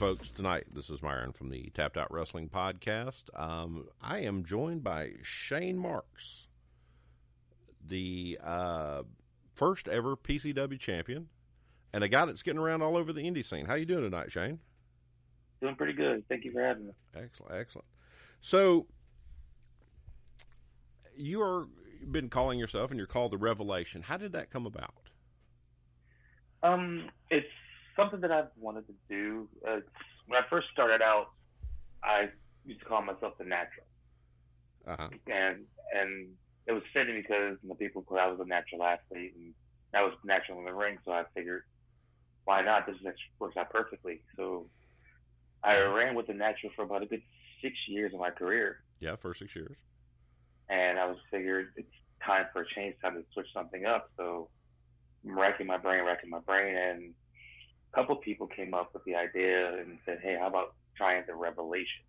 folks. Tonight, this is Myron from the Tapped Out Wrestling Podcast. I am joined by Shane Marx, the first ever PCW champion, and a guy that's getting around all over the Indy scene. How you doing tonight, Shane? Doing pretty good. Thank you for having me. Excellent. So, you've been calling yourself, and you're called the Revelation. How did that come about? It's something that I've wanted to do. When I first started out, I used to call myself the Natural. Uh-huh. And it was fitting because I was a natural athlete, and I was natural in the ring, so I figured, why not? This works out perfectly. So I ran with the Natural for about a good 6 years of my career. Yeah, for 6 years. And I figured it's time for a change, time to switch something up. So I'm racking my brain, and a couple people came up with the idea and said, hey, how about trying the Revelation?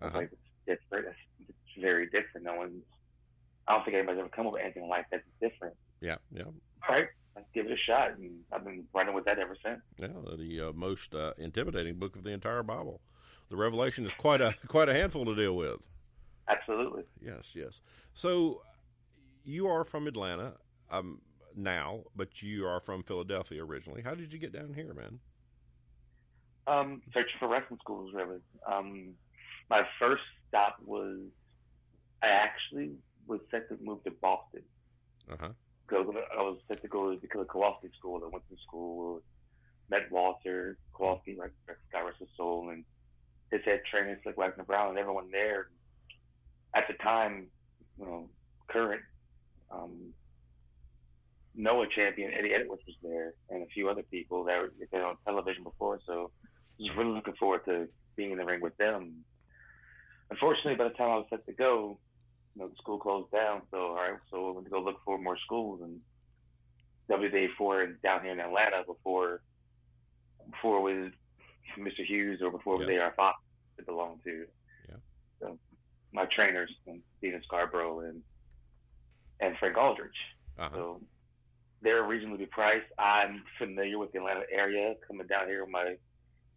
I was like, it's different. It's very different. I don't think anybody's ever come up with anything like that. It's different. Yeah. All right, let's give it a shot. And I've been running with that ever since. Yeah, the most intimidating book of the entire Bible. The Revelation is quite a handful to deal with. Absolutely. Yes. So you are from Atlanta now, but you are from Philadelphia originally. How did you get down here, man? Searching for wrestling schools, really. My first stop was, I actually was set to move to Boston. Uh-huh. I was set to go to the Kowalski School. I went to school, met Walter Kowalski, like God rest his soul, and his head trainer, Slick Wagner Brown, and everyone there. At the time, current Noah champion Eddie Edwards was there, and a few other people that were been on television before. So I was really looking forward to being in the ring with them. Unfortunately, by the time I was set to go, the school closed down. So I went to go look for more schools, and WDA4 down here in Atlanta before with Mr. Hughes or before with AR Fox it belonged to. Yeah. So my trainers, Steven Scarborough and Frank Aldridge. Uh-huh. So they're reasonably priced. I'm familiar with the Atlanta area coming down here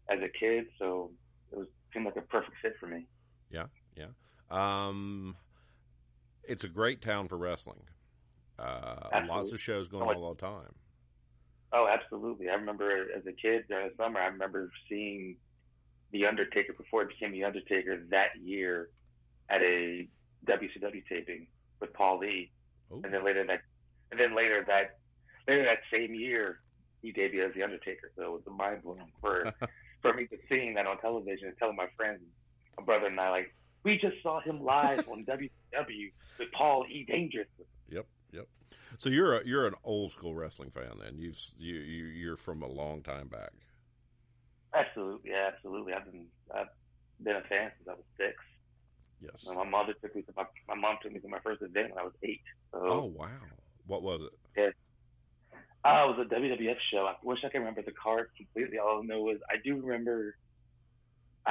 as a kid, so it seemed like a perfect fit for me. Yeah. It's a great town for wrestling. Lots of shows going all the time. Oh, absolutely. I remember as a kid during the summer, I remember seeing The Undertaker before it became The Undertaker that year at a WCW taping with Paul Lee. Oh. And then later that same year, he debuted as The Undertaker. So it was a mind blowing for me to seeing that on television and telling my friends, my brother and I, like, we just saw him live on WCW with Paul E. Dangerous. Yep. So you're an old school wrestling fan then. You're from a long time back. Absolutely. I've been a fan since I was 6. Yes. My mom took me to my first event when I was 8. So, oh wow! What was it? Yeah. It was a WWF show. I wish I could remember the card completely. All I know is I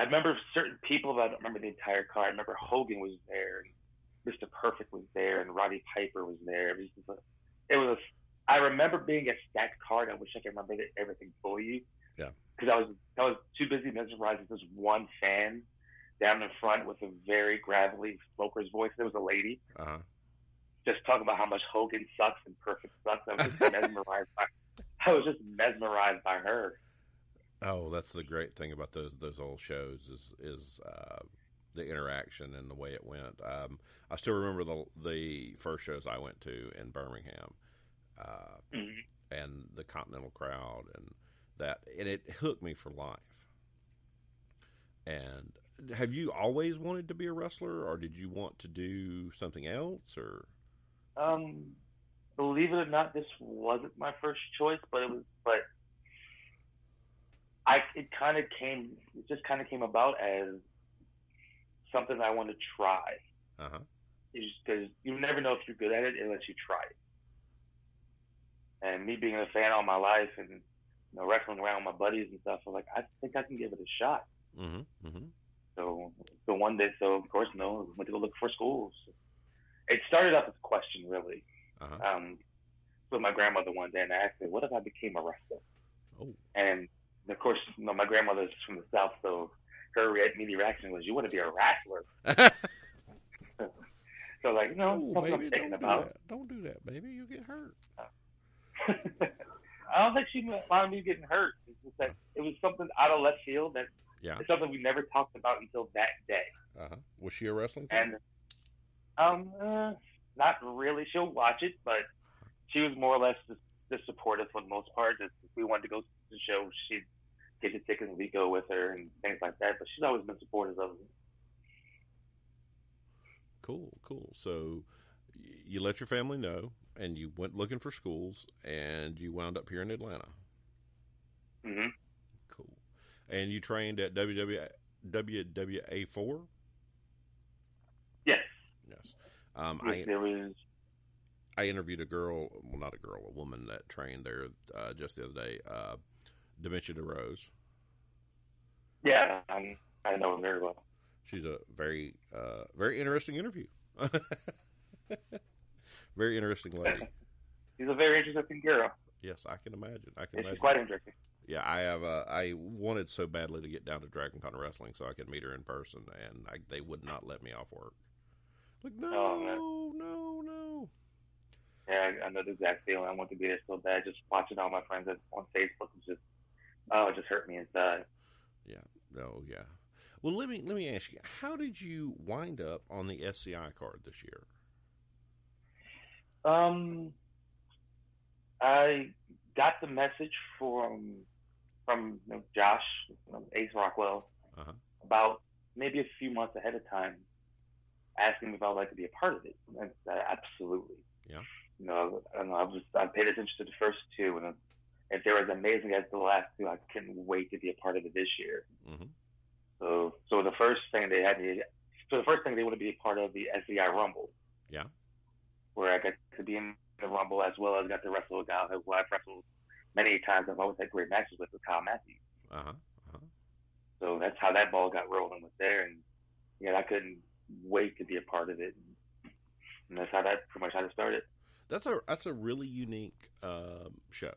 remember certain people, but I don't remember the entire card. I remember Hogan was there, and Mr. Perfect was there, and Roddy Piper was there. I remember being a stacked card. I wish I could remember everything for you. Yeah. Because I was too busy mesmerized with this one fan down in front with a very gravelly smoker's voice. There was a lady. Uh-huh. Just talking about how much Hogan sucks and Perfect sucks. I was just mesmerized by her. Oh, that's the great thing about those old shows is the interaction and the way it went. I still remember the first shows I went to in Birmingham, and the Continental crowd, and it hooked me for life. And have you always wanted to be a wrestler, or did you want to do something else, or? Believe it or not, this wasn't my first choice, but it just kind of came about as something I want to try. Uh-huh. Because you never know if you're good at it unless you try it. And me being a fan all my life and wrestling around with my buddies and stuff, I'm like, I think I can give it a shot. Mm-hmm. Mm-hmm. So one day, of course, went to go look for schools. It started off as a question, really. Uh-huh. With my grandmother one day, and I asked her, what if I became a wrestler? Oh. And And of course, my grandmother's from the South, so her immediate reaction was, "You want to be a wrestler?" So like, Oh, something I'm baby, thinking don't do about. that. Don't do that, baby. You'll get hurt. I don't think she wanted me getting hurt. It's just that it was something out of left field that Yeah. it's something we never talked about until that day. Was she a wrestling fan? And not really. She'll watch it, but she was more or less just supportive for the most part. Just if we wanted to go to the show, she'd get the tickets and we'd go with her and things like that. But she's always been supportive of it. Cool. So you let your family know, and you went looking for schools, and you wound up here in Atlanta. Mm-hmm. Cool. And you trained at WWA4? Yes. Yes. I interviewed a woman that trained there just the other day, Dementia DeRose. Yeah, I know her very well. She's a very interesting interview. Very interesting lady. She's a very interesting girl. Yes, I can imagine. She's quite interesting. Yeah, I have. I wanted so badly to get down to Dragon Con Wrestling so I could meet her in person, and they would not let me off work. Like, no. Yeah, I know the exact feeling. I want to be there so bad. Just watching all my friends on Facebook it just hurt me inside. Yeah. Yeah. Well, let me ask you, how did you wind up on the SCI card this year? I got the message from Josh, Ace Rockwell, about maybe a few months ahead of time, asking me if I would like to be a part of it. And I said, absolutely. Yeah. I paid attention to the first two, and if they were as amazing as the last two, I couldn't wait to be a part of it this year. Mm-hmm. So the first thing they wanted to be a part of the SCI Rumble. Yeah. Where I got to be in the Rumble as well as got to wrestle a guy who I've wrestled many times. I've always had great matches with Kyle Matthews. So that's how that ball got rolling with there, and I couldn't wait to be a part of it, and that's how that pretty much how it started. That's a really unique show.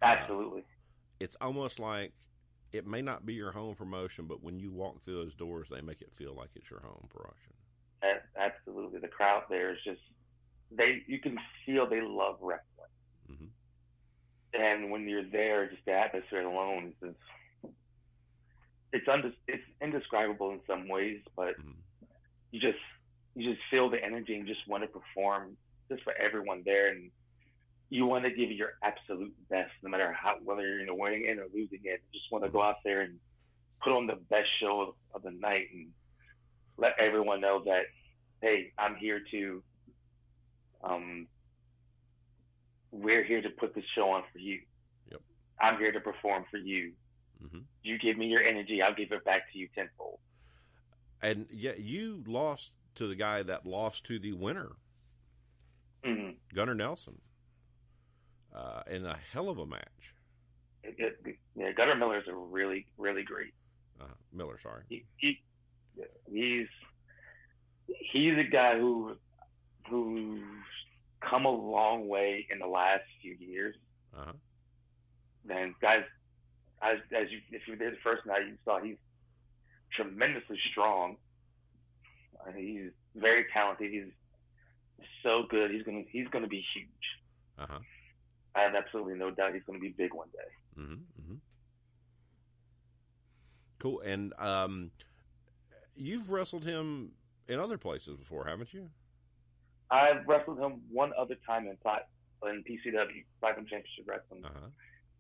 Absolutely. It's almost like it may not be your home promotion, but when you walk through those doors, they make it feel like it's your home promotion. Absolutely. The crowd there is just, you can feel they love wrestling. Mm-hmm. And when you're there, just the atmosphere alone is it's indescribable in some ways, but you just feel the energy and just want to perform just for everyone there, and you want to give your absolute best, no matter whether you're winning it or losing it. You just want to go out there and put on the best show of the night and let everyone know that, hey, I'm here to, we're here to put this show on for you. Yep. I'm here to perform for you. Mm-hmm. You give me your energy, I'll give it back to you tenfold. And yet you lost to the guy that lost to the winner, Gunnar Nelson, in a hell of a match. Gunnar Miller's a really, really great. Miller, sorry. He's a guy who's come a long way in the last few years. And guys, if you did the first night, you saw he's tremendously strong. He's very talented. He's so good. He's gonna be huge. I have absolutely no doubt he's gonna be big one day. Cool. And you've wrestled him in other places before, haven't you? I've wrestled him one other time in PCW, Platinum Championship Wrestling.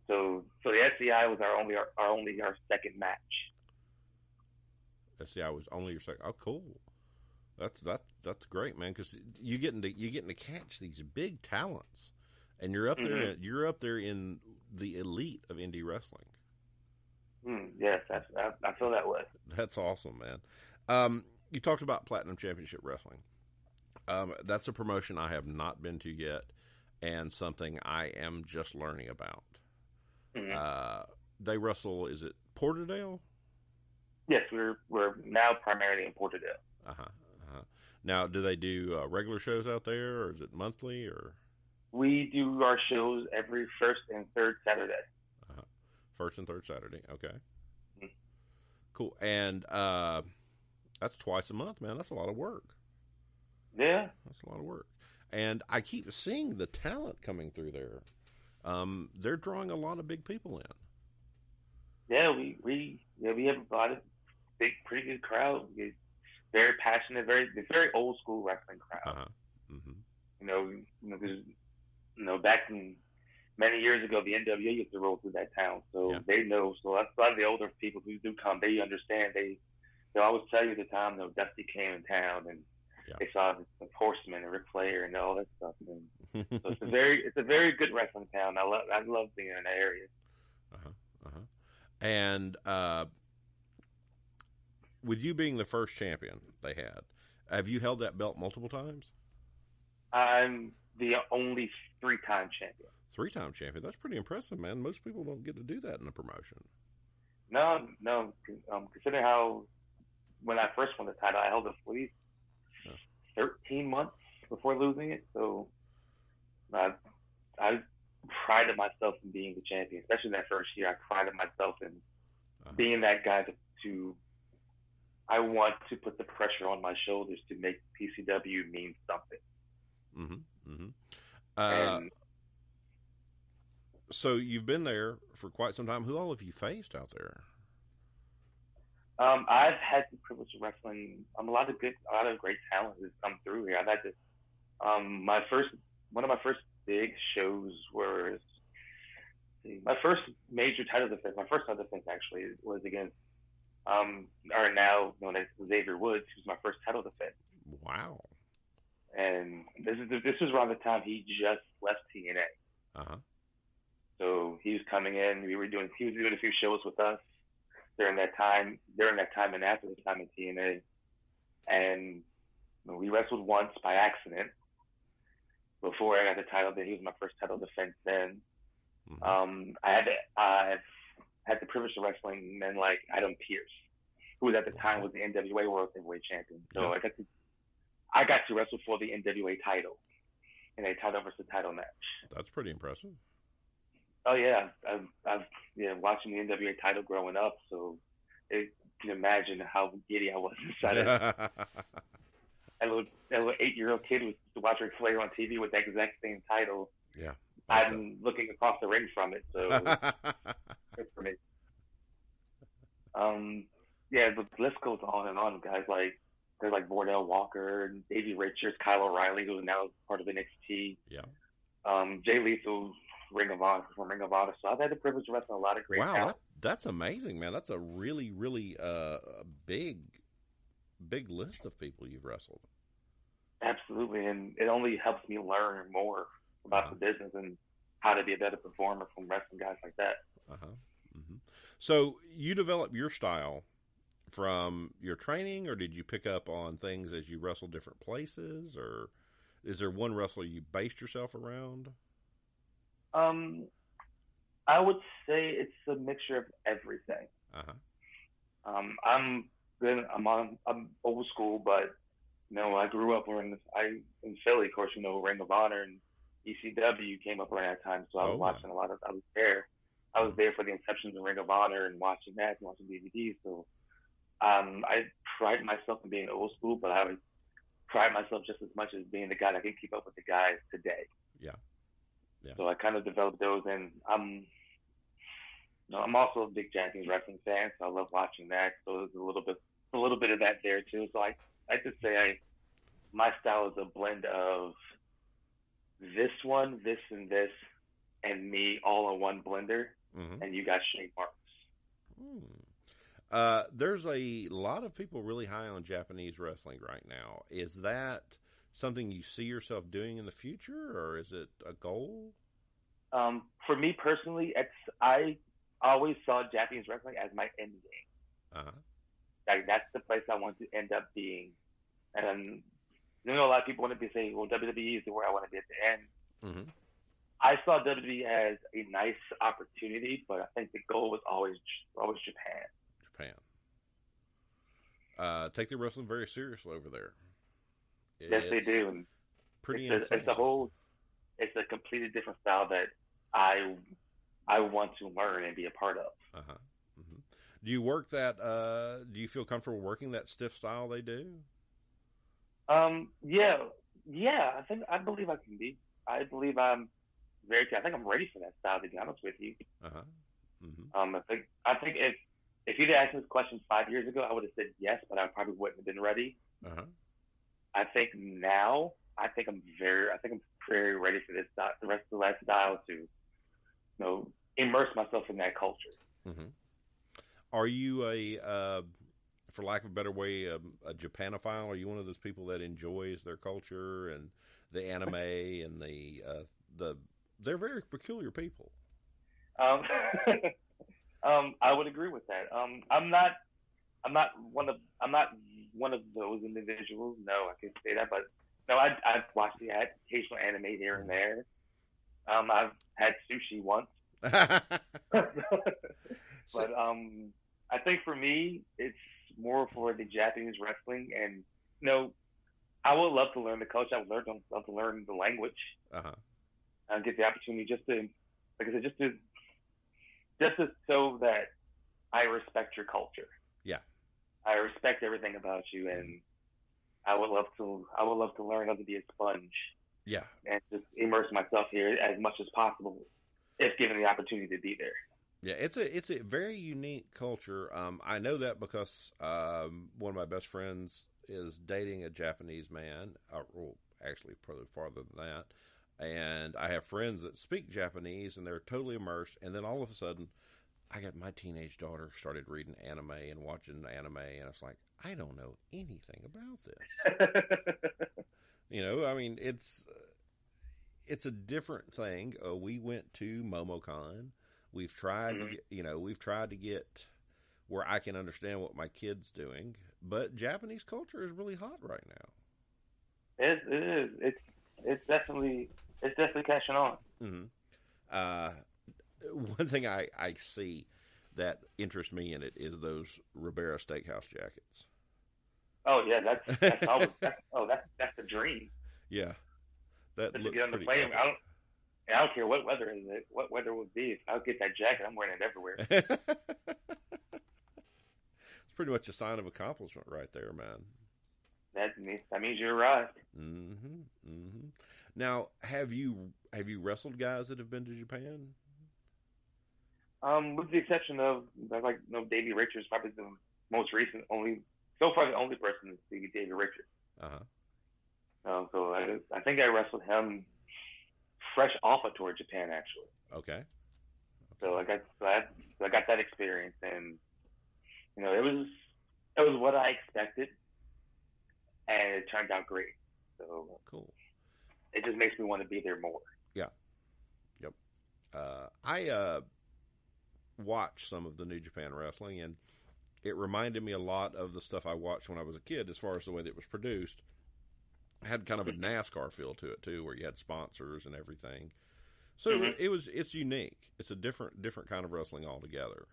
So the SCI was our second match. SCI was only your second. Oh, cool. That's great, man. Because you getting to catch these big talents, and you're up there. You're up there in the elite of indie wrestling. Yes, I feel that way. That's awesome, man. You talked about Platinum Championship Wrestling. That's a promotion I have not been to yet, and something I am just learning about. They wrestle. Is it Porterdale? Yes, we're now primarily in Porterdale. Now, do they do regular shows out there, or is it monthly? Or we do our shows every first and third Saturday. First and third Saturday. Okay. Mm-hmm. Cool. And that's twice a month, man. That's a lot of work. Yeah. That's a lot of work. And I keep seeing the talent coming through there. They're drawing a lot of big people in. Yeah, we have a lot of big, pretty good crowd. It's very passionate, very old school wrestling crowd. Uh-huh. Mm-hmm. Back in many years ago, the NWA used to roll through that town, so they know. So that's a lot of the older people who do come. They understand. They'll always tell you the time Dusty came in town and they saw the Horseman and Ric Flair and all that stuff. And so it's a very good wrestling town. I love being in that area. And with you being the first champion they had, have you held that belt multiple times? I'm the only 3-time champion. 3-time champion. That's pretty impressive, man. Most people don't get to do that in a promotion. No. Considering how when I first won the title, I held it for at least 13 months before losing it. So I prided myself in being the champion, especially that first year. I prided myself in being that guy I want to put the pressure on my shoulders to make PCW mean something. Mm-hmm. Mm-hmm. So you've been there for quite some time. Who all have you faced out there? I've had the privilege of wrestling a lot of great talent has come through here. I've had to, one of my first big shows was my first major title defense. My first title defense actually was against are now known as Xavier Woods, who's my first title defense. Wow. And this was around the time he just left TNA. Uh-huh. So he was coming in. He was doing a few shows with us during that time and after the time in TNA. And we wrestled once by accident before I got the title. He was my first title defense then. Mm-hmm. I had the privilege of wrestling men like Adam Pearce, who was at the time was the NWA World Heavyweight Champion. So I got to wrestle for the NWA title in a title versus title match. That's pretty impressive. Oh yeah, I've watching the NWA title growing up, so you can imagine how giddy I was inside it. A little 8-year-old kid was watching Ric Flair on TV with that exact same title. Yeah, I'm looking across the ring from it, so good for me. The list goes on and on. Guys like Bordell Walker, Davey Richards, Kyle O'Reilly, who is now part of NXT. Yeah. Jay Lethal, Ring of Honor. So I've had the privilege of wrestling a lot of great talent. Wow, that's amazing, man. That's a really, really big list of people you've wrestled. Absolutely, and it only helps me learn more about the business and how to be a better performer from wrestling guys like that. Mm-hmm. So you developed your style from your training, or did you pick up on things as you wrestled different places, or is there one wrestler you based yourself around? I would say it's a mixture of everything. I'm old school, but I grew up in Philly. Of course, Ring of Honor and ECW came up around that time, so I was watching a lot of. I was there for the inceptions of Ring of Honor and watching that and watching DVDs. So I pride myself in being old school, but I would pride myself just as much as being the guy that can keep up with the guys today. Yeah. So I kind of developed those, and I'm also a big Japanese wrestling fan, so I love watching that. So there's a little bit of that there too. So I just say my style is a blend of this one, this, and this, and me all in one blender. Mm-hmm. And you got Shane Marks. There's a lot of people really high on Japanese wrestling right now. Is that something you see yourself doing in the future, or is it a goal? For me personally, I always saw Japanese wrestling as my end game. Like that's the place I want to end up being. And a lot of people want to say, well, WWE is where I want to be at the end. Mm-hmm. I saw WWE as a nice opportunity, but I think the goal was always Japan. Take their wrestling very seriously over there. Yes, they do. And pretty it's a completely different style that I I want to learn and be a part of. Uh-huh. Mm-hmm. Do you work that? Do you feel comfortable working that stiff style they do? Yeah, yeah. I believe I can be. I believe I'm I think I'm ready for that style. To be honest with you, Uh-huh. Mm-hmm. I think if you'd asked me this question 5 years ago, I would have said yes, but I probably wouldn't have been ready. Uh-huh. I think now, I think I'm very ready for this the rest of the lifestyle to, immerse myself in that culture. Mm-hmm. Are you for lack of a better way, a Japanophile? Are you one of those people that enjoys their culture and the anime and the they're very peculiar people. Um, I would agree with that. I'm not I'm not one of those individuals. No, I can say that, but no, I've watched the occasional anime here and there. I've had sushi once, but So, I think for me, it's more for the Japanese wrestling, and I would love to learn the culture. I would love to learn the language, uh-huh. and get the opportunity just to, like I said, just to so that I respect your culture. Yeah. I respect everything about you, and I would love to learn how to be a sponge. Yeah. And just immerse myself here as much as possible, if given the opportunity to be there. Yeah, it's a very unique culture. I know that because one of my best friends is dating a Japanese man. Well, actually, probably farther than that. And I have friends that speak Japanese, and they're totally immersed. And then all of a sudden, I got my teenage daughter started reading anime and watching anime, and it's like, I don't know anything about this. I mean, it's a different thing. We went to MomoCon. We've tried to get where I can understand what my kid's doing, but Japanese culture is really hot right now. It is. It's definitely catching on. Mm-hmm. One thing I see that interests me in it is those Ribera Steakhouse jackets. Oh yeah, that's always that's the dream. Yeah, that Just to looks get on the pretty plane. epic. I don't care what weather is it. What weather would be. If I'll get that jacket, I'm wearing it everywhere. It's pretty much a sign of accomplishment right there, man. That means you arrived. Mm-hmm. Mm-hmm. Now, have you wrestled guys that have been to Japan? With the exception of Davey Richards, probably the most recent, so far the only person to see Davey Richards. Uh-huh. So I think I wrestled him fresh off a tour of Japan, actually. Okay. So I got that experience, and it was what I expected, and it turned out great. So cool. It just makes me want to be there more. Yeah. Yep. I watched some of the New Japan Wrestling, and it reminded me a lot of the stuff I watched when I was a kid, as far as the way that it was produced. It had kind of a NASCAR feel to it too, where you had sponsors and everything. So it's unique. It's a different kind of wrestling altogether.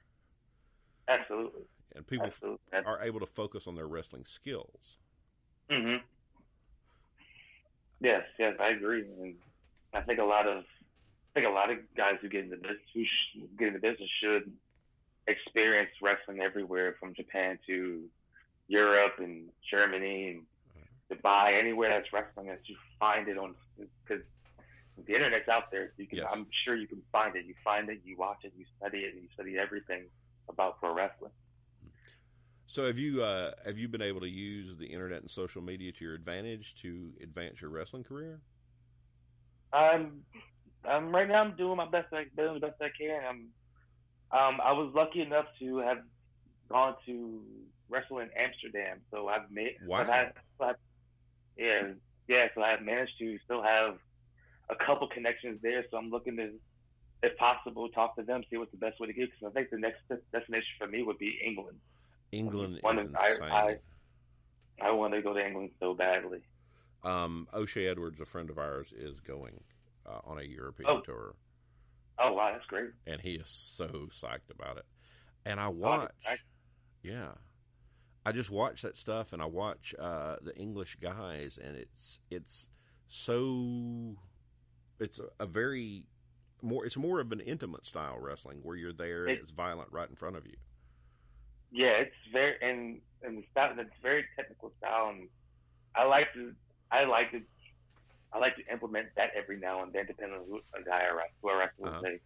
Absolutely. And people are able to focus on their wrestling skills. Mm-hmm. Yes, I agree, and I think a lot of guys who get into business should experience wrestling everywhere, from Japan to Europe and Germany and Dubai, anywhere that's wrestling, that you find it on, because the internet's out there. So Yes. I'm sure you can find it. You find it, you watch it, you study everything about pro wrestling. So have you been able to use the internet and social media to your advantage to advance your wrestling career? Right now I'm doing the best I can. I was lucky enough to have gone to wrestle in Amsterdam, so I've made. Wow. So I've managed to still have a couple connections there. So I'm looking to, if possible, talk to them, see what's the best way to get. Because I think the next destination for me would be England. England is insane. I want to go to England so badly. O'Shea Edwards, a friend of ours, is going on a European tour. Oh wow, that's great! And he is so psyched about it. And I just watch that stuff, and I watch the English guys, and it's a very it's more of an intimate style wrestling where you're there and it's violent right in front of you. Yeah, it's very and the style. It's very technical style, and I like to implement that every now and then, depending on who a guy or who I wrestle with. Say,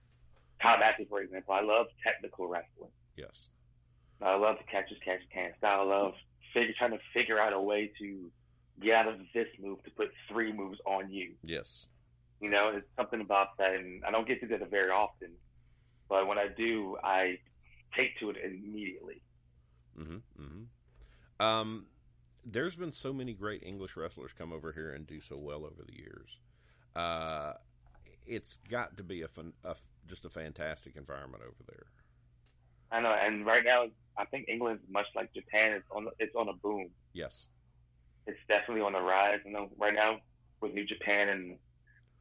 Tom Atkins, for example. I love technical wrestling. Yes. I love the catch as can style. I love trying to figure out a way to get out of this move to put 3 moves on you. Yes. You know, it's something about that, and I don't get to do that very often. But when I do, I take to it immediately. Mm-hmm. Mm-hmm. There's been so many great English wrestlers come over here and do so well over the years. It's got to be just a fantastic environment over there. I know, and right now, I think England's much like Japan. It's on a boom. Yes. It's definitely on the rise. You know, right now with New Japan and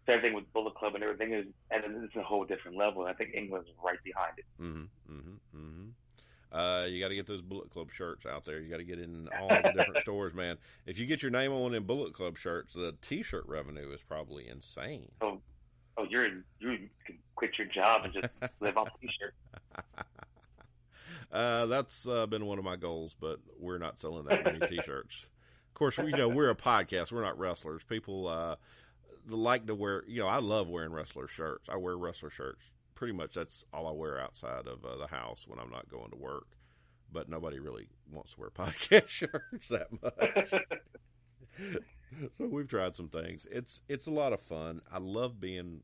everything with Bullet Club and everything it's a whole different level. I think England's right behind it. Mm-hmm. Mm-hmm. Mm-hmm. You got to get those Bullet Club shirts out there. You got to get in all the different stores, man. If you get your name on one of them Bullet Club shirts, the T-shirt revenue is probably insane. Oh, you can quit your job and just live off T-shirts. That's been one of my goals, but we're not selling that many T-shirts. Of course, we're a podcast. We're not wrestlers. People like to wear. I love wearing wrestler shirts. I wear wrestler shirts. Pretty much that's all I wear outside of the house when I'm not going to work. But nobody really wants to wear podcast shirts that much. So we've tried some things. It's a lot of fun. I love being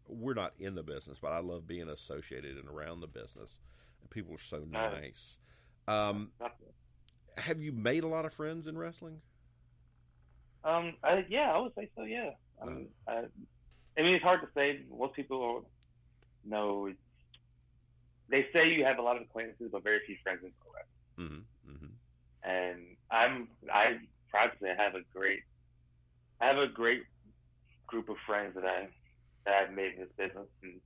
we're not in the business, but I love being associated and around the business. And people are so nice. Have you made a lot of friends in wrestling? I would say so. Yeah. I mean, it's hard to say. Most people know. They say you have a lot of acquaintances, but very few friends in pro wrestling. Mm-hmm. Mm-hmm. And I'm proud to say I have a great group of friends that I've made in this business. And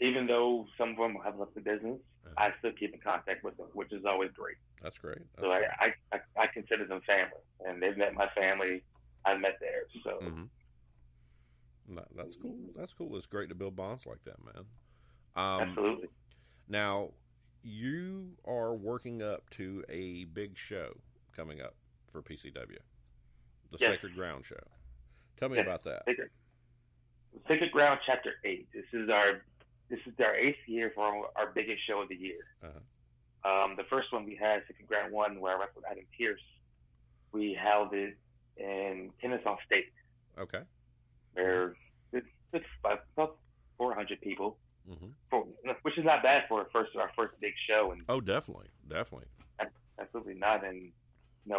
even though some of them have left the business, I still keep in contact with them, which is always great. That's great. So I consider them family, and they've met my family. I've met theirs. So that's cool. That's cool. It's great to build bonds like that, man. Absolutely. Now, you are working up to a big show coming up for PCW, the Sacred Ground show. Tell me about that. Sacred Ground Chapter 8. This is our 8th year for our biggest show of the year. Uh-huh. The first one we had, Sacred Ground 1, where I wrestled Adam Pierce. We held it in Kennesaw State. Okay. It's about 400 people, mm-hmm. Which is not bad for our first big show. And definitely. Absolutely not. And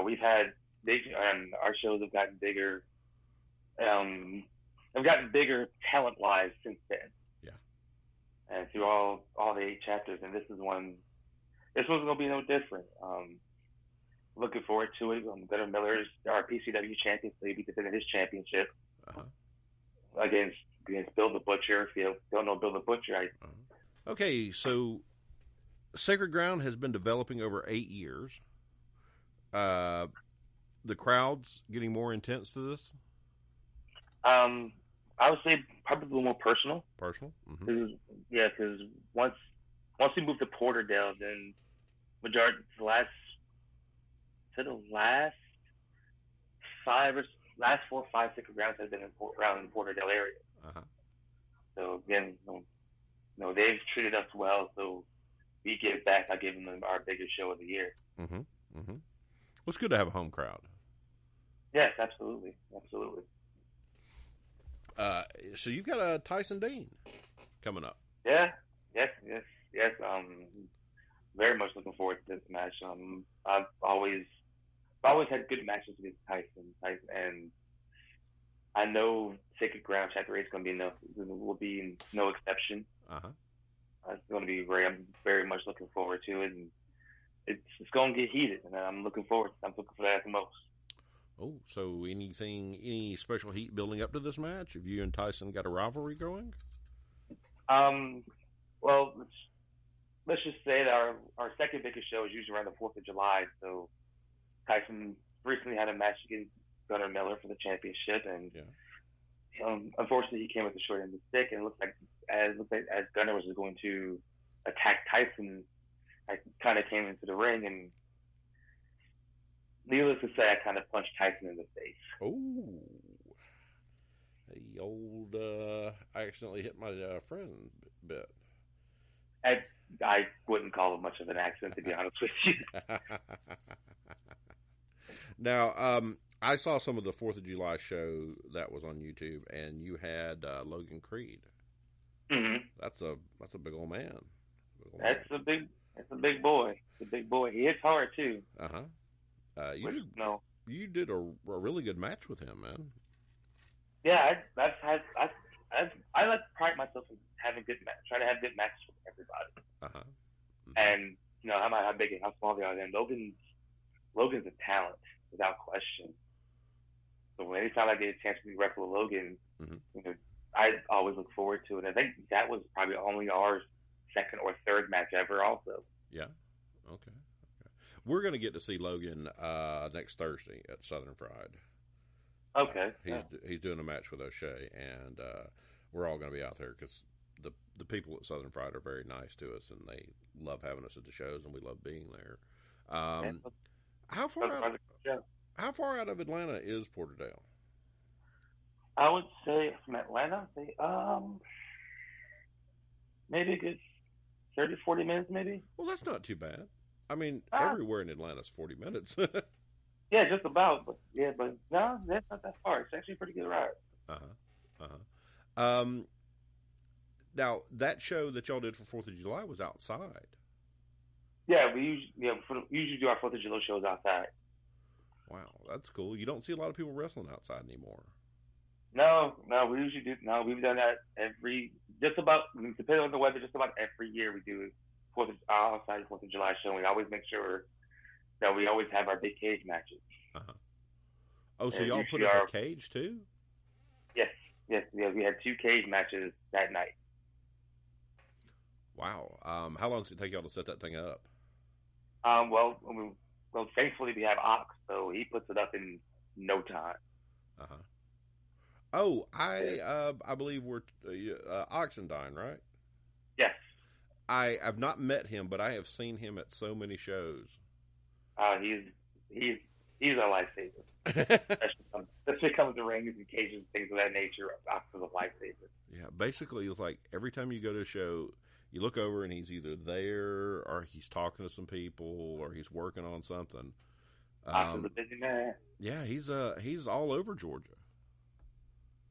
we've had our shows have gotten bigger. Have gotten bigger talent-wise since then. Yeah. And through all the 8 chapters, and this one's going to be no different. Looking forward to it. Gunnar Miller's our PCW champion, so he'll be defending his championship against Bill the Butcher. If you don't know Bill the Butcher, Okay, so Sacred Ground has been developing over 8 years. The crowd's getting more intense to this? I would say probably a little more personal. Personal? Mm-hmm. Because once we moved to Porterdale, then the last 4 or 5 Sacred Grounds have been around in the Porterdale area. Uh-huh. So again, they've treated us well, so we give back by giving them our biggest show of the year. Mm-hmm. Mm-hmm. Well, it's good to have a home crowd. Yes, absolutely. So you've got a Tyson Dean coming up. Yeah. Yes. Very much looking forward to this match. I've always had good matches against Tyson, and I know Sacred Ground Chapter 8 will be no exception. Uh-huh. It's going to be I'm very much looking forward to it, and it's going to get heated, and I'm looking for that the most. Oh, so any special heat building up to this match? Have you and Tyson got a rivalry going? Well, let's just say that our second biggest show is usually around the 4th of July. So Tyson recently had a match against Gunnar Miller for the championship, and unfortunately he came with the short end of the stick, and it looks like as Gunner was going to attack Tyson, I kind of came into the ring, and needless to say, I kind of punched Tyson in the face. Oh, the old, I accidentally hit my friend bit. I wouldn't call it much of an accident, to be honest with you. Now, I saw some of the 4th of July show that was on YouTube, and you had Logan Creed. Mm-hmm. That's a big old man. That's a big boy. It's a big boy. He hits hard too. You did a really good match with him, man. Yeah, I like to pride myself in having good matches. Try to have good matches with everybody. Mm-hmm. And how big and how small they are. And Logan's a talent without question. So anytime I get a chance to wrestle with Logan, mm-hmm. I always look forward to it. I think that was probably only our second or third match ever. Also. Yeah. Okay. We're going to get to see Logan next Thursday at Southern Fried. Okay. He's doing a match with O'Shea, and we're all going to be out there because the people at Southern Fried are very nice to us, and they love having us at the shows, and we love being there. How far out of Atlanta is Porterdale? I would say from Atlanta, maybe a good 30, 40 minutes, maybe. Well, that's not too bad. I mean, everywhere in Atlanta is 40 minutes. Yeah, just about. But no, that's not that far. It's actually a pretty good ride. Now, that show that y'all did for 4th of July was outside. Yeah, we usually do our 4th of July shows outside. Wow, that's cool. You don't see a lot of people wrestling outside anymore. No, we usually do. No, we've done that depending on the weather, just about every year we do outside 4th of July show. We always make sure that we always have our big cage matches. Oh, so y'all put up a cage too? Yes. We had 2 cage matches that night. Wow. How long does it take y'all to set that thing up? Well, thankfully we have Ox, so he puts it up in no time. Oh, I believe we're Oxendine, right? Yes. I've not met him, but I have seen him at so many shows. He's a lifesaver. Especially comes to rings and cages, things of that nature. Ox is a lifesaver. Yeah, basically it's like every time you go to a show, you look over and he's either there or he's talking to some people or he's working on something. Ox is a busy man. Yeah, he's all over Georgia.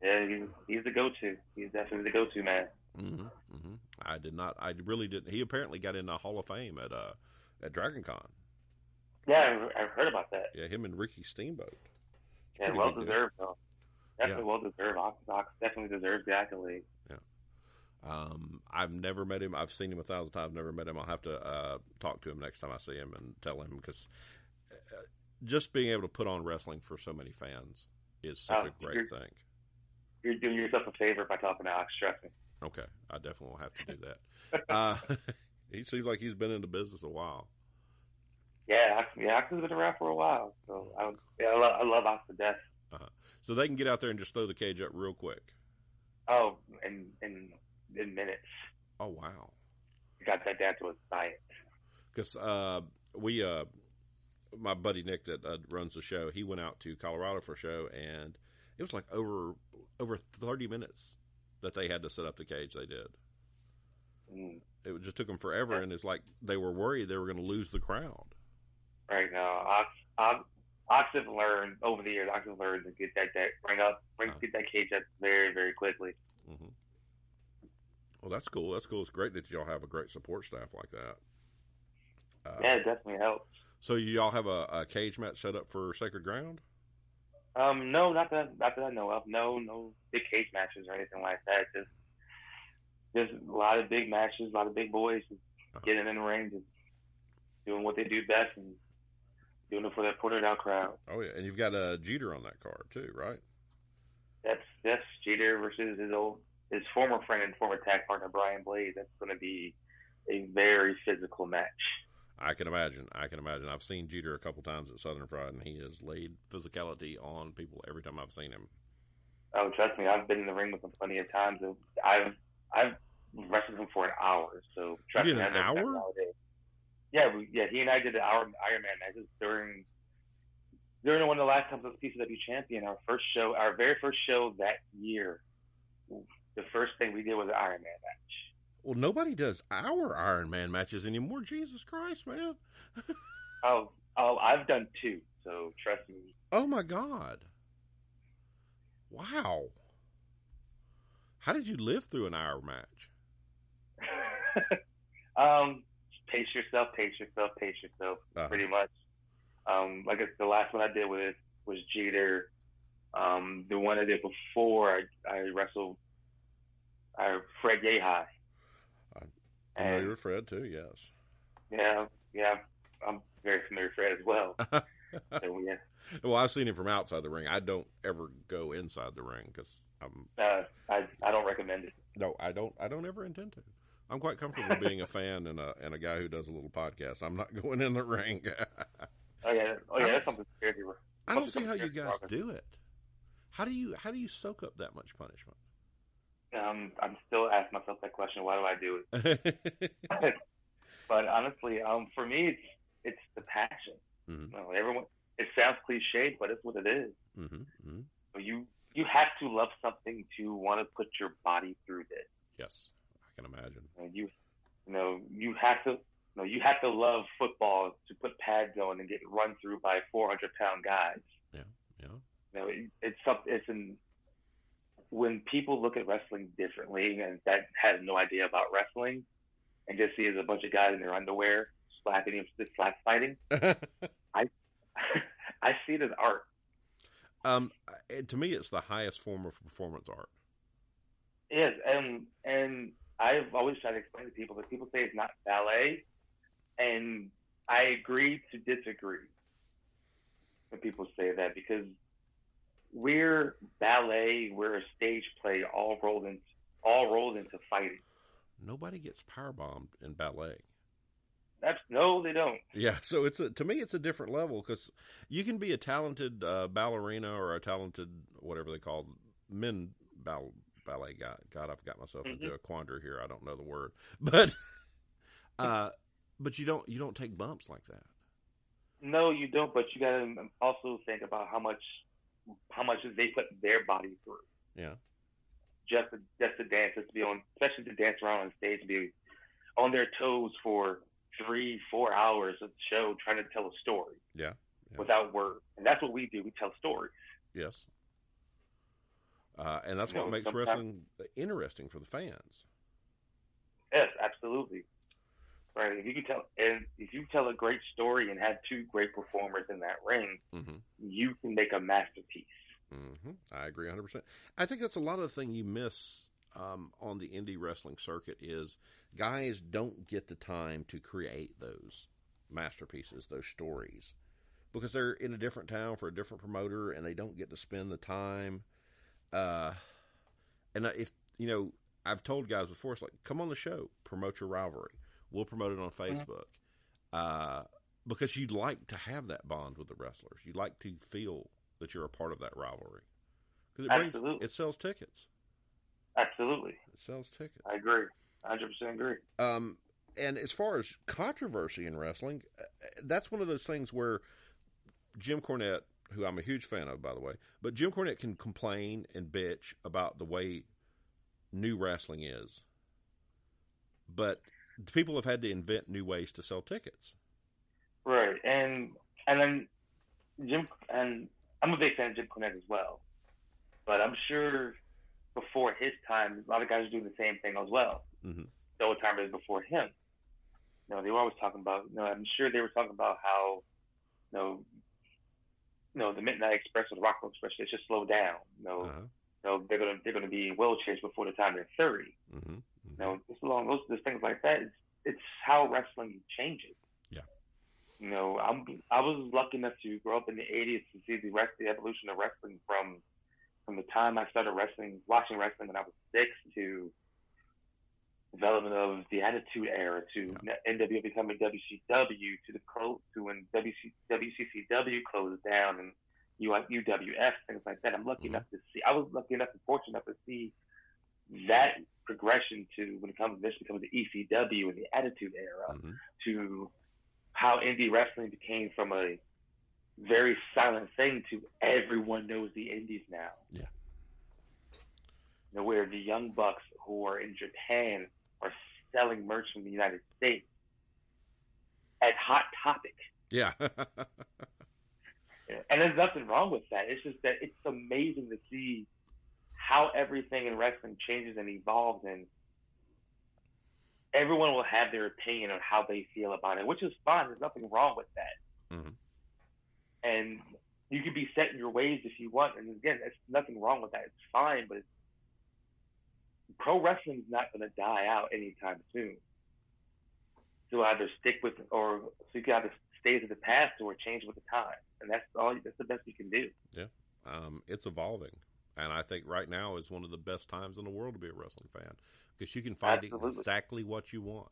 Yeah, he's the go-to. He's definitely the go-to man. Mm-hmm, mm-hmm. I really didn't. He apparently got in the Hall of Fame at Dragon Con. Yeah, I've heard about that. Yeah, him and Ricky Steamboat. Yeah, well deserved though. Definitely well deserved. Ox definitely deserves the accolade. Yeah. I've never met him. I've seen him 1,000 times. Never met him. I'll have to talk to him next time I see him and tell him because just being able to put on wrestling for so many fans is such a great thing. You're doing yourself a favor by talking to Ox. Trust me. Okay, I definitely will have to do that. He seems like he's been in the business a while. Yeah, Ox has been around for a while, so I love Ox to death. So they can get out there and just throw the cage up real quick. Oh, in minutes. Oh wow! We got that down to a science. Because my buddy Nick that runs the show, he went out to Colorado for a show, and it was like over 30 minutes that they had to set up the cage. They did. It just took them forever, and it's like they were worried they were going to lose the crowd. Right now, Ox has learned over the years. Ox has learned to get that get that cage up very, very quickly. Mm-hmm. Well, that's cool. That's cool. It's great that y'all have a great support staff like that. Yeah, it definitely helps. So y'all have a cage match set up for Sacred Ground? No, not that I know of. No big cage matches or anything like that. Just a lot of big matches, a lot of big boys getting in the ring, just doing what they do best and doing it for that Porterdale crowd. Oh yeah, and you've got Jeter on that card too, right? That's Jeter versus his former friend and former tag partner Brian Blade. That's going to be a very physical match. I can imagine. I've seen Jeter a couple times at Southern Fried, and he has laid physicality on people every time I've seen him. Oh, trust me, I've been in the ring with him plenty of times. I've wrestled him for an hour. So You trust did me, an I never got hour? nowadays. Yeah, he and I did the Iron Man matches during one of the last times I was PCW champion. Our very first show that year, the first thing we did was an Iron Man match. Well, nobody does our Iron Man matches anymore. Jesus Christ, man. I've done 2, so trust me. Oh, my God. Wow. How did you live through an hour match? Pace yourself, Uh-huh. pretty much. Like the last one I did with was Jeter. The one I did before, I wrestled Fred Yehai. I'm familiar with Fred, too, yes. Yeah, I'm very familiar with Fred as well. So, yeah. Well, I've seen him from outside the ring. I don't ever go inside the ring because I'm. I don't recommend it. No, I don't ever intend to. I'm quite comfortable being a fan and a guy who does a little podcast. I'm not going in the ring. That's something scary. I don't see how you guys do it. How do you soak up that much punishment? I'm still asking myself that question. Why do I do it? But honestly, for me, it's the passion. Mm-hmm. Everyone. It sounds cliche, but it's what it is. Mm-hmm. Mm-hmm. So you have to love something to want to put your body through this. Yes, I can imagine. And you have to love football to put pads on and get run through by 400-pound guys. Yeah. When people look at wrestling differently and that has no idea about wrestling and just see it as a bunch of guys in their underwear slapping, slap fighting, I see it as art. To me, it's the highest form of performance art. Yes, and I've always tried to explain to people that people say it's not ballet, and I agree to disagree when people say that, because we're ballet, we're a stage play, all rolled into fighting. Nobody gets powerbombed in ballet. No, they don't. Yeah, so to me it's a different level, because you can be a talented ballerina or a talented whatever they call men ballet guy. God, I've got myself into a quandary here. I don't know the word, but you don't take bumps like that. No, you don't. But you got to also think about how much they put their body through. Yeah. Just to dance, just to be on, especially to dance around on stage, to be on their toes for 3-4 hours of the show trying to tell a story. Yeah. Without words. And that's what we do. We tell stories. Yes. And that's what makes wrestling interesting for the fans. Yes, absolutely. Right. If you tell a great story and have 2 great performers in that ring, you can make a masterpiece. I agree 100%. I think that's a lot of the thing you miss on the indie wrestling circuit is guys don't get the time to create those masterpieces, those stories, because they're in a different town for a different promoter and they don't get to spend the time. And if I've told guys before, it's like, come on the show, promote your rivalry. We'll promote it on Facebook, because you'd like to have that bond with the wrestlers. You'd like to feel that you're a part of that rivalry, because it sells tickets. Absolutely, it sells tickets. I agree, 100% agree. And as far as controversy in wrestling, that's one of those things where Jim Cornette, who I'm a huge fan of, by the way, but Jim Cornette can complain and bitch about the way new wrestling is, but people have had to invent new ways to sell tickets. Right, and then I'm a big fan of Jim Cornette as well, but I'm sure before his time, a lot of guys were doing the same thing as well. The old timers before him, they were always talking about. I'm sure they were talking about how, the Midnight Express or the Rockwell Express, they should slow down. They're gonna be in wheelchairs before the time they're 30. Just along those things like that. It's how wrestling changes. Yeah. I was lucky enough to grow up in the '80s to see the evolution of wrestling from the time I started watching wrestling when I was 6 to development of the Attitude Era to NWO becoming WCW to when WCCW closed down and UWF, things like that. I was lucky enough and fortunate enough to see that progression to when it comes this becomes the ECW and the Attitude Era to how indie wrestling became from a very silent thing to everyone knows the indies now. Yeah. Where the Young Bucks who are in Japan are selling merch from the United States at Hot Topic. Yeah. And there's nothing wrong with that. It's just that it's amazing to see how everything in wrestling changes and evolves, and everyone will have their opinion on how they feel about it, which is fine. There's nothing wrong with that. And you can be set in your ways if you want. And again, there's nothing wrong with that. It's fine, but pro wrestling is not going to die out anytime soon. So either stick with, or so you can either stay to the past or change with the time, and that's the best you can do. Yeah, it's evolving, and I think right now is one of the best times in the world to be a wrestling fan because you can find exactly what you want.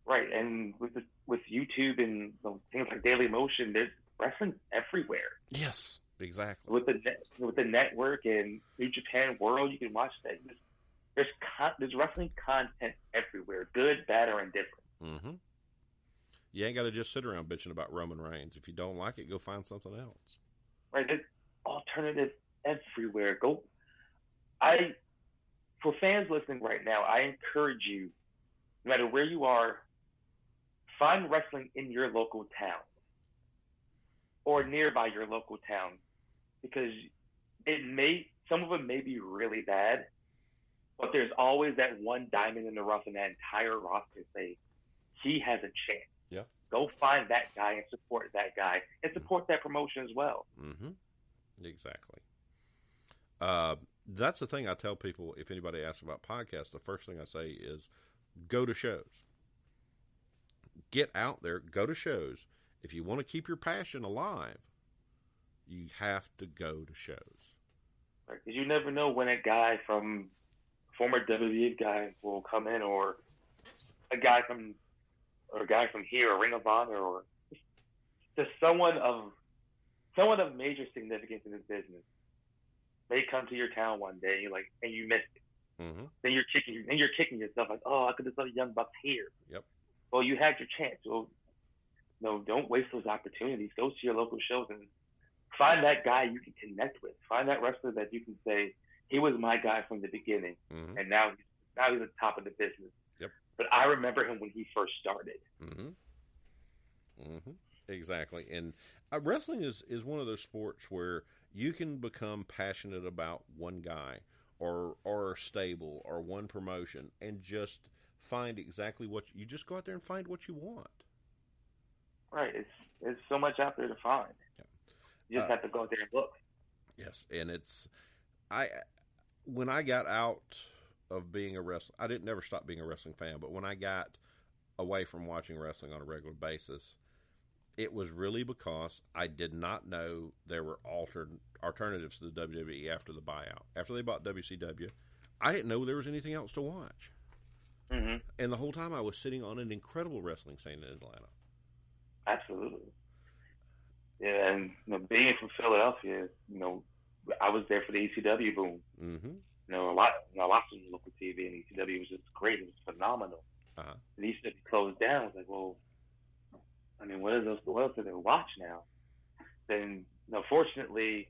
Right, and with YouTube and things like Daily Motion, there's wrestling everywhere. Yes, exactly. With the network and New Japan World, you can watch that. There's wrestling content everywhere, good, bad, or indifferent. You ain't got to just sit around bitching about Roman Reigns. If you don't like it, go find something else. Right, there's alternatives everywhere. For fans listening right now, I encourage you, no matter where you are, find wrestling in your local town or nearby your local town, because some of them may be really bad, but there's always that one diamond in the rough in that entire roster. Say, he has a chance. Yeah. Go find that guy and support that guy and support that promotion as well. Exactly. That's the thing I tell people. If anybody asks about podcasts, the first thing I say is go to shows. Get out there, go to shows. If you want to keep your passion alive, you have to go to shows. Right, because you never know when a guy from former WWE guy will come in, or a guy from here, or Ring of Honor, or just someone of major significance in this business. They come to your town one day, and you missed it. Then you're kicking yourself like, oh, I could have saw the Young Bucks here. Yep. Well, you had your chance. Well, no, don't waste those opportunities. Go to your local shows and find that guy you can connect with. Find that wrestler that you can say, he was my guy from the beginning, and now he's at the top of the business. Yep. But I remember him when he first started. Exactly. And wrestling is one of those sports where you can become passionate about one guy or a stable or one promotion and just find exactly what you just go out there and find what you want. Right. It's so much out there to find. Yeah. You just have to go out there and look. Yes. And when I got out of being a wrestler, I didn't never stop being a wrestling fan, but when I got away from watching wrestling on a regular basis, it was really because I did not know there were alternatives to the WWE after the buyout. After they bought WCW, I didn't know there was anything else to watch. And the whole time I was sitting on an incredible wrestling scene in Atlanta. Absolutely. Yeah, and being from Philadelphia, I was there for the ECW boom. A lot of local TV, and ECW was just great. It was phenomenal. And ECW closed down. I was like, well, I mean, what else do they watch now? Then, fortunately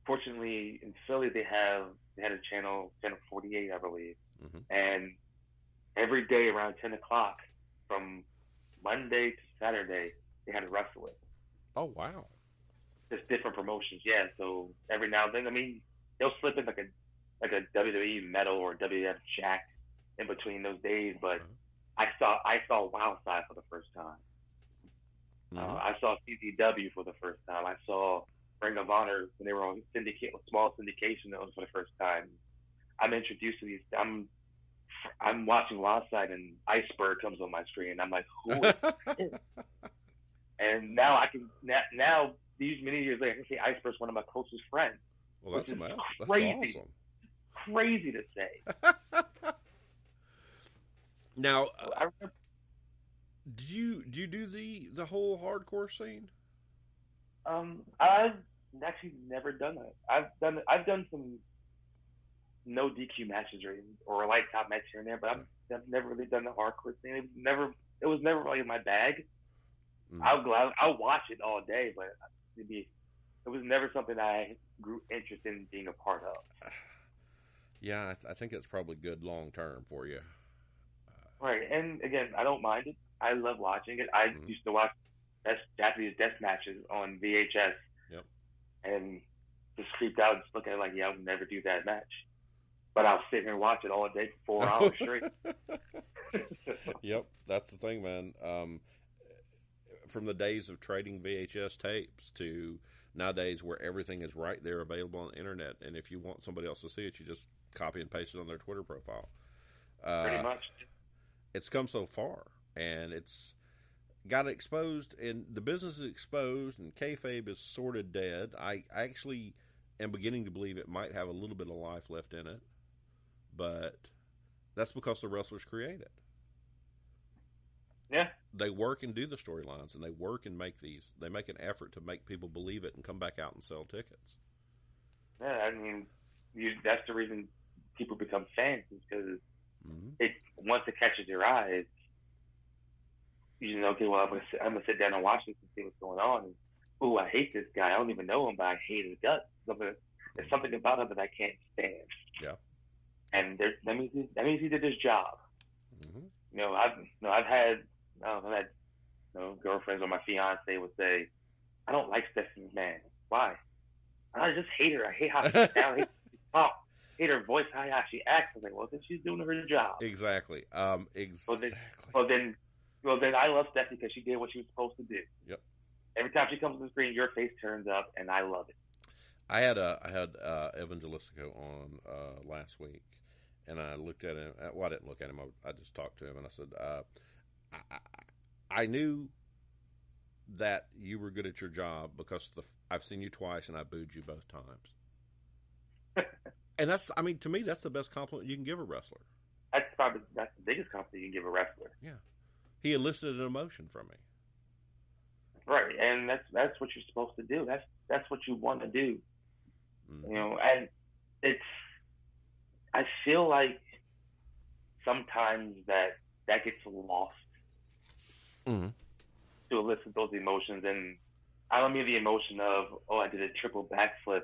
in Philly they had a channel 48, I believe, and every day around 10 o'clock from Monday to Saturday they had a wrestling. Oh wow! Just different promotions, yeah. So every now and then, I mean, they'll slip in like a WWE Metal or WWF Jack in between those days. But I saw Wild Side for the first time. I saw CZW for the first time. I saw Ring of Honor when they were on small syndication for the first time. I'm introduced to these. I'm watching Wild Side and Iceberg comes on my screen. I'm like, who is this? And now now these many years later, I can say Iceberg's one of my closest friends. Well, that's amazing. Crazy. That's awesome. Crazy to say. Now, do you do the whole hardcore scene? I've actually never done that. I've done some no DQ matches or a light top match here and there, but I've never really done the hardcore thing. It was never really my bag. I'll watch it all day, but it was never something I grew interested in being a part of. Yeah, I think it's probably good long term for you. Right, and again, I don't mind it. I love watching it. I used to watch Japanese death matches on VHS. Yep. And just creeped out, just looking at it like, yeah, I would never do that match. But I'll sit here and watch it all day for 4 hours straight. Yep, that's the thing, man. From the days of trading VHS tapes to nowadays where everything is right there available on the internet, and if you want somebody else to see it, you just copy and paste it on their Twitter profile. Pretty much. It's come so far, and it's got exposed, and the business is exposed, and kayfabe is sort of dead. I actually am beginning to believe it might have a little bit of life left in it, but that's because the wrestlers create it. Yeah. They work and do the storylines, and they work and they make an effort to make people believe it and come back out and sell tickets. Yeah, I mean, that's the reason people become fans, is because once it catches your eye, you know, okay, well, I'm gonna sit down and watch this and see what's going on. And, ooh, I hate this guy. I don't even know him, but I hate his guts. There's something about him that I can't stand. Yeah. And that means he did his job. Mm-hmm. You know, I've had girlfriends or my fiance would say, I don't like Stephanie McMahon. Why? I just hate her. I hate how she sounds. I hate her voice, how she acts. I was like, well, then she's doing her job. Exactly. Exactly. Well, then I love Stephanie because she did what she was supposed to do. Yep. Every time she comes on the screen, your face turns up, and I love it. I had Evangelistico on last week, and I looked at him. Well, I didn't look at him. I just talked to him, and I said, I knew that you were good at your job because I've seen you twice, and I booed you both times. And to me, that's the best compliment you can give a wrestler. That's the biggest compliment you can give a wrestler. Yeah. He elicited an emotion from me. Right, and that's what you're supposed to do. That's what you want to do. Mm-hmm. You know, and I feel like sometimes that gets lost to elicit those emotions. And I don't mean the emotion of, oh, I did a triple backflip,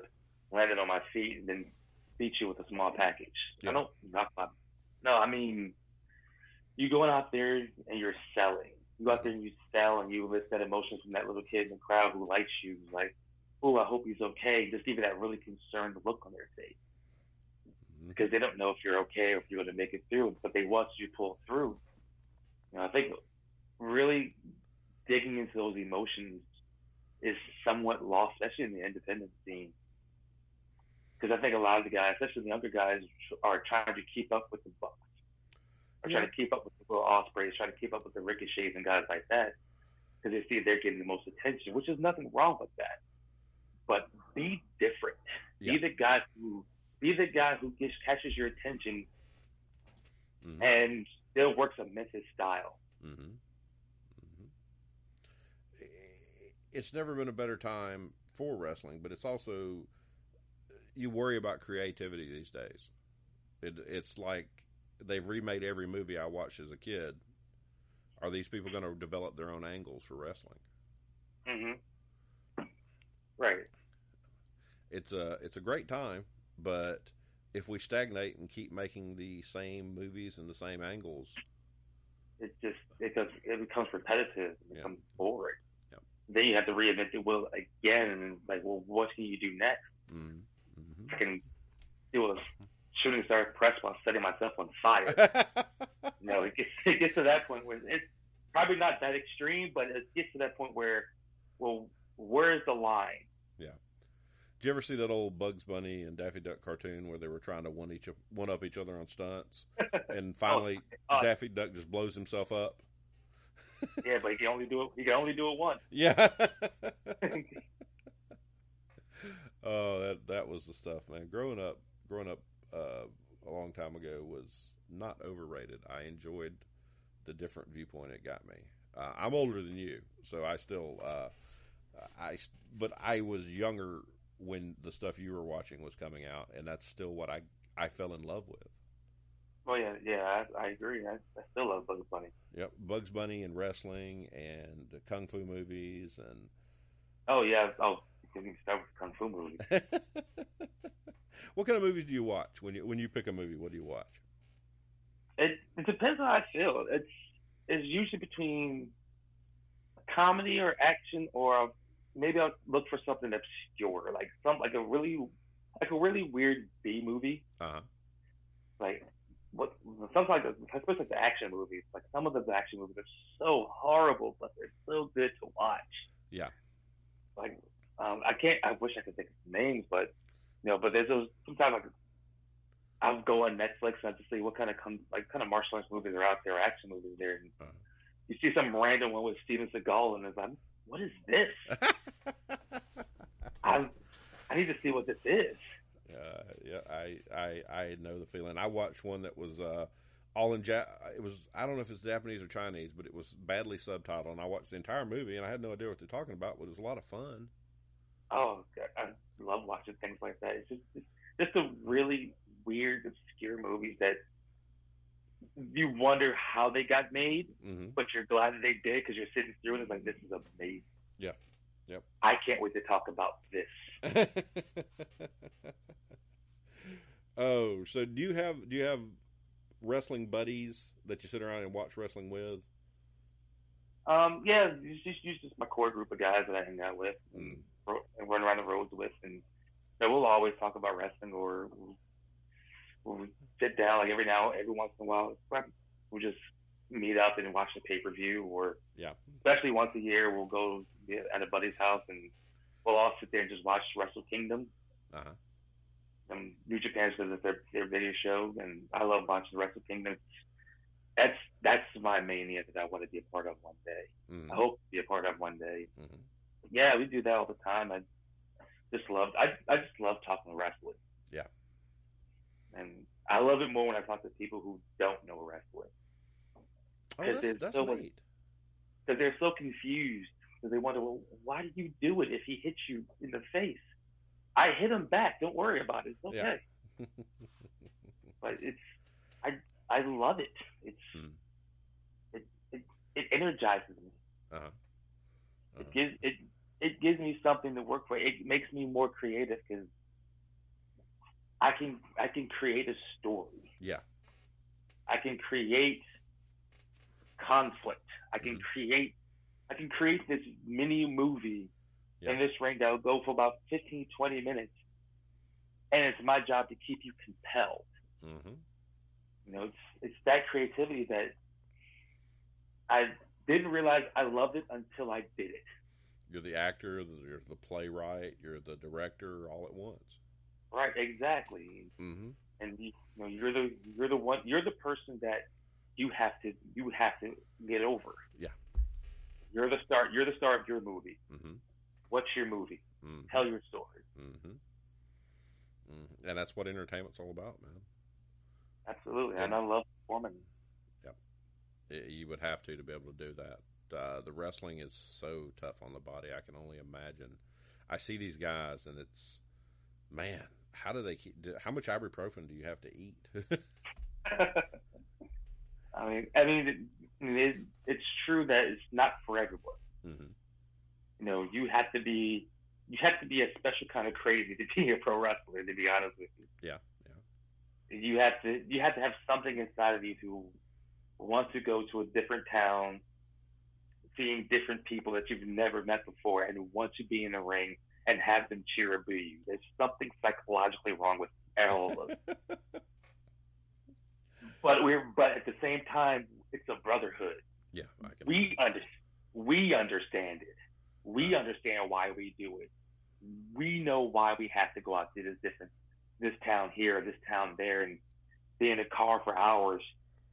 landed on my feet, and then beat you with a small package. Yeah. I don't knock my. No, I mean, you going out there and you're selling. You go out there and you sell, and you elicit that emotion from that little kid in the crowd who likes you. Who's like, oh, I hope he's okay. Just give you that really concerned look on their face. Because they don't know if you're okay or if you're going to make it through, but they want you to pull through. You know, I think really digging into those emotions is somewhat lost, especially in the independent scene. Because I think a lot of the guys, especially the younger guys, are trying to keep up with the Bucks. Or trying to keep up with the Will Ospreys, trying to keep up with the Ricochets and guys like that. Because they see they're getting the most attention, which is nothing wrong with that. But be different. Yeah. Be the guy who catches your attention and still works a Memphis style. Mm-hmm. It's never been a better time for wrestling, but it's also, you worry about creativity these days. It's like they've remade every movie I watched as a kid. Are these people going to develop their own angles for wrestling? Mm-hmm. Right. It's a great time, but if we stagnate and keep making the same movies and the same angles, it becomes repetitive. It becomes boring. Yeah. Then you have to reinvent the wheel again, and like, well, what can you do next? Mm-hmm. I can do a shooting star press while setting myself on fire. You know, it gets to that point where it's probably not that extreme, but it gets to that point where, well, where's the line? Yeah. Did you ever see that old Bugs Bunny and Daffy Duck cartoon where they were trying to one up each other on stunts, and finally Daffy Duck just blows himself up? Yeah, but he can only do it once. Yeah. Oh, that was the stuff, man. Growing up a long time ago was not overrated. I enjoyed the different viewpoint it got me. I'm older than you, so I still but I was younger when the stuff you were watching was coming out, and that's still what I I fell in love with. Oh yeah, I agree. I still love Bugs Bunny. Yep, Bugs Bunny and wrestling and kung fu movies Oh yeah, you can start with kung fu movies. What kind of movies do you watch when you pick a movie? What do you watch? It depends on how I feel. It's usually between comedy or action, or maybe I'll look for something obscure, like a really weird B movie. Uh huh. Like what sometimes, especially like the action movies. Like some of the action movies are so horrible, but they're so good to watch. Yeah. Like I can't. I wish I could think of names, but but there's those sometimes like I'll go on Netflix and to see what kind of martial arts movies are out there, or action movies there. And Uh-huh. you see some random one with Steven Seagal, and it's like, what is this? I need to see what this is. Yeah, I know the feeling. I watched one that was all in it was, I don't know if it's Japanese or Chinese, but it was badly subtitled, and I watched the entire movie, and I had no idea what they're talking about, but it was a lot of fun. Oh, God, I love watching things like that. It's just a really weird, obscure movies that you wonder how they got made, Mm-hmm. but you're glad that they did because you're sitting through it and it's like, this is amazing. Yeah. Yep. I can't wait to talk about this. Oh, so do you have wrestling buddies that you sit around and watch wrestling with? Yeah, it's just my core group of guys that I hang out with and run around the roads with, and we'll always talk about wrestling, or we'll sit down like every once in a while. We'll just meet up and watch the pay-per-view, or especially once a year we'll go at a buddy's house and we'll all sit there and just watch Wrestle Kingdom. Uh-huh. New Japan's because it's their video show, and I love watching Wrestle Kingdom. That's my mania that I want to be a part of one day. Mm-hmm. I hope to be a part of one day. Mm-hmm. Yeah, we do that all the time. I just love talking wrestling. Yeah. And I love it more when I talk to people who don't know wrestling. Oh, that's neat. Because they're so confused. Because they wonder, well, why did you do it if he hits you in the face? I hit him back. Don't worry about it. It's okay. Yeah. But I love it. It energizes me. Uh-huh. It gives me something to work for. It makes me more creative because I can create a story. Yeah. I can create conflict. I can create this mini movie in this ring that will go for about 15, 20 minutes. And it's my job to keep you compelled. Mm-hmm. It's that creativity that I didn't realize I loved it until I did it. You're the actor, you're the playwright, you're the director, all at once. Right, exactly. Mm-hmm. And you're the person that you have to get over. Yeah. You're the star of your movie. Mm-hmm. What's your movie? Mm-hmm. Tell your story. Mm-hmm. Mm-hmm. And that's what entertainment's all about, man. Absolutely. And I love performing. Yep. You would have to be able to do that. The wrestling is so tough on the body. I can only imagine. I see these guys, and it's, man, how much ibuprofen do you have to eat? I mean, it's true that it's not for everyone. Mm-hmm. You have to be a special kind of crazy to be a pro wrestler. To be honest with you. Yeah. You have to have something inside of you to want to go to a different town, seeing different people that you've never met before, and want to be in the ring and have them cheer or boo you. There's something psychologically wrong with all of us. But at the same time, it's a brotherhood. Yeah, we understand it. We understand why we do it. We know why we have to go out to this town here, or this town there, and be in a car for hours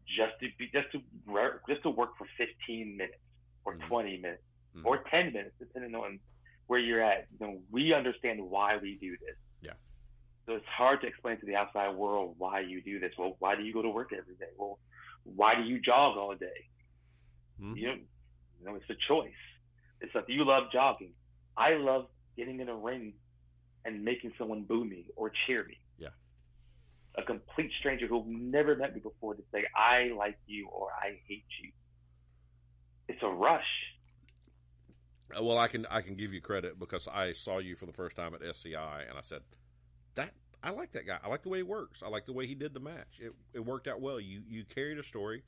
just to work for 15 minutes or 20 minutes or 10 minutes, depending on where you're at. We understand why we do this. Yeah. So it's hard to explain to the outside world why you do this. Well, why do you go to work every day? Well, why do you jog all day? Mm-hmm. It's a choice. It's like, you love jogging. I love getting in a ring and making someone boo me or cheer me. Yeah. a complete stranger who never met me before to say, I like you or I hate you. It's a rush. Well, I can give you credit because I saw you for the first time at SCI, and I said, I like that guy. I like the way he works. I like the way he did the match. It worked out well. You carried a story,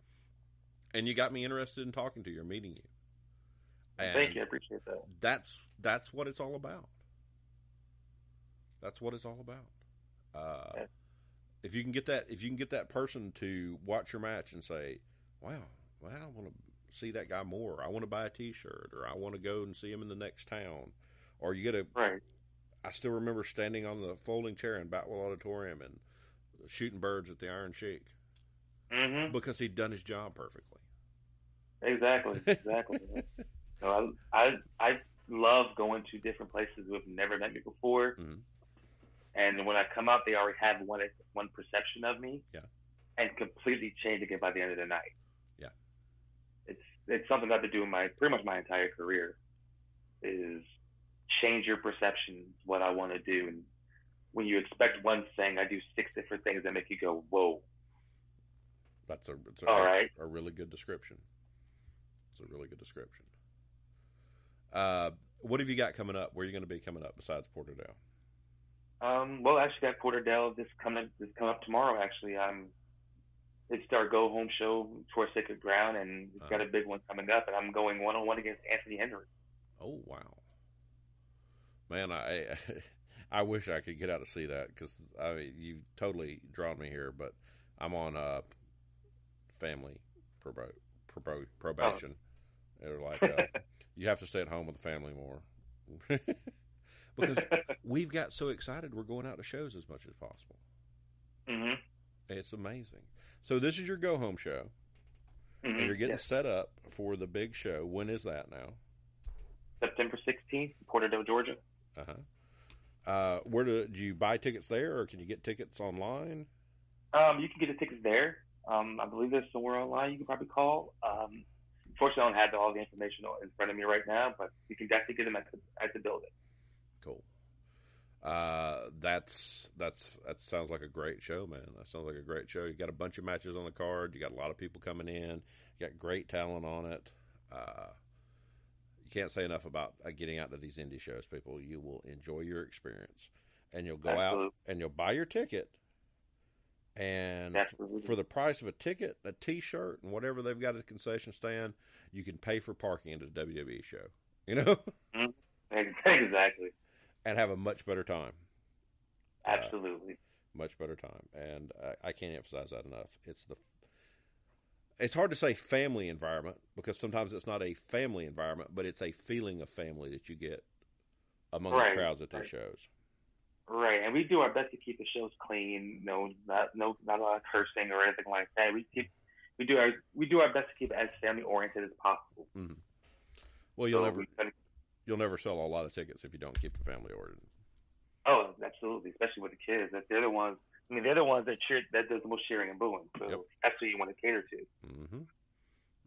and you got me interested in talking to you or meeting you. And thank you. I appreciate that. That's what it's all about. That's what it's all about. Yeah. If you can get that person to watch your match and say, wow, well, I want to see that guy more. I want to buy a T-shirt, or I want to go and see him in the next town. Or you get a right. I still remember standing on the folding chair in Batwell Auditorium and shooting birds at the Iron Sheik because he'd done his job perfectly. Exactly. So I love going to different places who have never met me before. Mm-hmm. And when I come out, they already have one perception of me, and completely change again by the end of the night. Yeah, it's something I've been doing pretty much my entire career, is change your perceptions, what I want to do. And when you expect one thing, I do 6 different things that make you go, whoa. That's a really good description. It's a really good description. What have you got coming up? Where are you going to be coming up besides Porterdale? Well, actually, got Porterdale this coming up tomorrow. Actually, it's our go home show for Sacred Ground, and it's got a big one coming up, and I'm going 1-on-1 against Anthony Henry. Oh wow, man! I wish I could get out to see that, because you've totally drawn me here, but I'm on family probation. They're like, you have to stay at home with the family more. Because we've got so excited we're going out to shows as much as possible. Mm-hmm. It's amazing. So this is your go-home show, and you're getting set up for the big show. When is that now? September 16th, Porterdale, Georgia. Where do you buy tickets there, or can you get tickets online? You can get the tickets there. I believe there's somewhere online you can probably call. Unfortunately, I don't have all the information in front of me right now, but you can definitely get them at the building. Cool. That sounds like a great show, man. That sounds like a great show. You got a bunch of matches on the card. You got a lot of people coming in. You got great talent on it. You can't say enough about getting out to these indie shows, people. You will enjoy your experience, and you'll go out and you'll buy your ticket. And for the price of a ticket, a T-shirt, and whatever they've got at the concession stand, you can pay for parking at a WWE show. You know? Exactly. And have a much better time. Absolutely. Much better time. And I can't emphasize that enough. It's hard to say family environment, because sometimes it's not a family environment, but it's a feeling of family that you get among the crowds at these shows. Right, and we do our best to keep the shows clean. Not a lot of cursing or anything like that. We do our best to keep it as family oriented as possible. Mm-hmm. Well, you'll never sell a lot of tickets if you don't keep the family oriented. Oh, absolutely, especially with the kids. They're the ones. I mean, they're the ones that does the most cheering and booing. So that's what you want to cater to. Mm-hmm.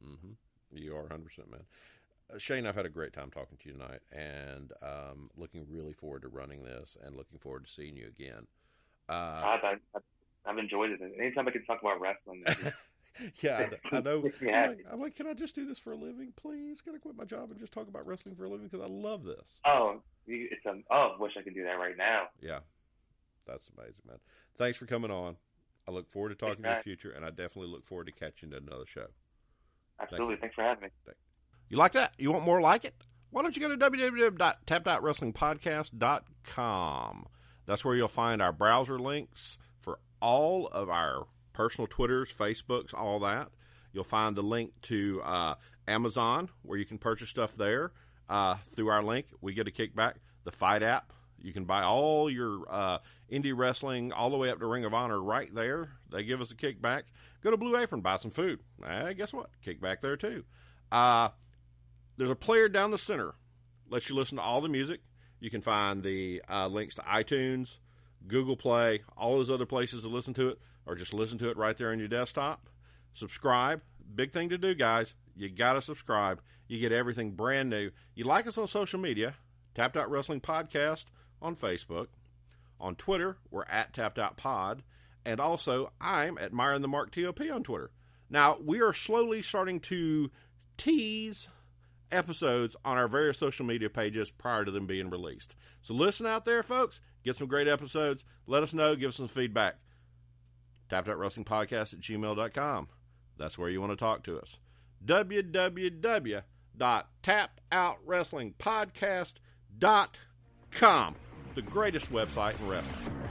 Mm-hmm. You are 100%, man. Shane, I've had a great time talking to you tonight, and looking really forward to running this, and looking forward to seeing you again. I've enjoyed it. Anytime I can talk about wrestling. Yeah, I know. I'm like, can I just do this for a living, please? Can I quit my job and just talk about wrestling for a living? Because I love this. Oh, wish I could do that right now. Yeah, that's amazing, man. Thanks for coming on. I look forward to talking to you in the future, and I definitely look forward to catching you at another show. Absolutely. Thanks for having me. You like that? You want more like it? Why don't you go to www.tappedOutWrestlingPodcast.com. That's where you'll find our browser links for all of our personal Twitters, Facebooks, all that. You'll find the link to Amazon, where you can purchase stuff there. Through our link, we get a kickback. The Fight app, you can buy all your indie wrestling all the way up to Ring of Honor right there. They give us a kickback. Go to Blue Apron, buy some food. Guess what? Kickback there too. There's a player down the center. Lets you listen to all the music. You can find the links to iTunes, Google Play, all those other places to listen to it, or just listen to it right there on your desktop. Subscribe. Big thing to do, guys. You got to subscribe. You get everything brand new. You like us on social media, Tapped Out Wrestling Podcast on Facebook. On Twitter, we're at Tapped Out Pod. And also, I'm at Myron the Mark TOP on Twitter. Now, we are slowly starting to tease episodes on our various social media pages prior to them being released. So listen out there, folks. Get some great episodes. Let us know. Give us some feedback. TappedOutWrestlingPodcast@gmail.com. That's where you want to talk to us. www.tappedOutWrestlingPodcast.com. The greatest website in wrestling.